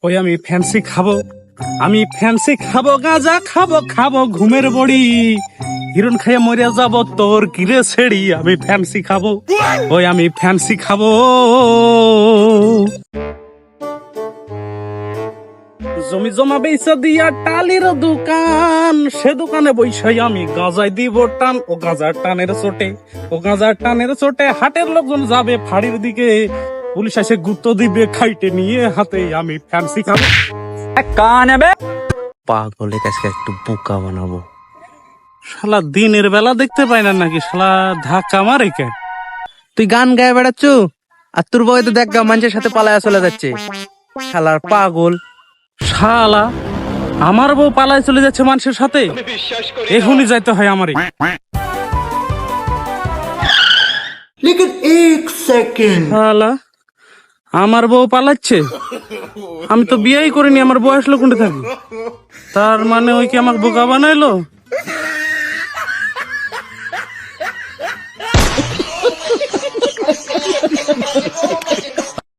ওই আমি ফ্যান্সি খাবো, আমি ফ্যান্সি খাবো, গাঁজা খাবো, খাবো ঘুমের বড়ি, হিরণ খাইয়ে মরে যাব তোর কিরে ছেড়ি, আমি ফ্যান্সি খাবো, ওই আমি ফ্যান্সি খাবো। জমি জমা বেচা দিয়া টালির দোকান, সে দোকানে বৈশাই আমি গাঁজায় দিব টান, ও গাঁজার টানের চোটে, ও গাঁজার টানের চোটে হাটের লোকজন যাবে ফাড়ির দিকে, পুলিশ এসে গুত্ত দিবে খাইটে নিয়ে হাতে, আমি ফ্যান্সি খাবো। কান হবে পাগলের কাছে একটু বোকা বানাবো। শালা দিনের বেলা দেখতে পাই না নাকি, শালা ধাক্কা মারে কে? তুই গান গায়ে বেড়াচ্ছ আর তোর বউ তো দেখ গা মানুষের সাথে পালায়া চলে যাচ্ছে, শালার পাগল। শালা আমার বউ পালায় চলে যাচ্ছে মানুষের সাথে, এখনই যাইতে হয় আমারই। लेकिन एक सेकंड শালা আমার বউ পালাচ্ছে, আমি তো বিয়েই করিনি, আমার বউ আসলো কোনটা থাকি, তার মানে ওই কি আমাকে বোকা বানাইলো?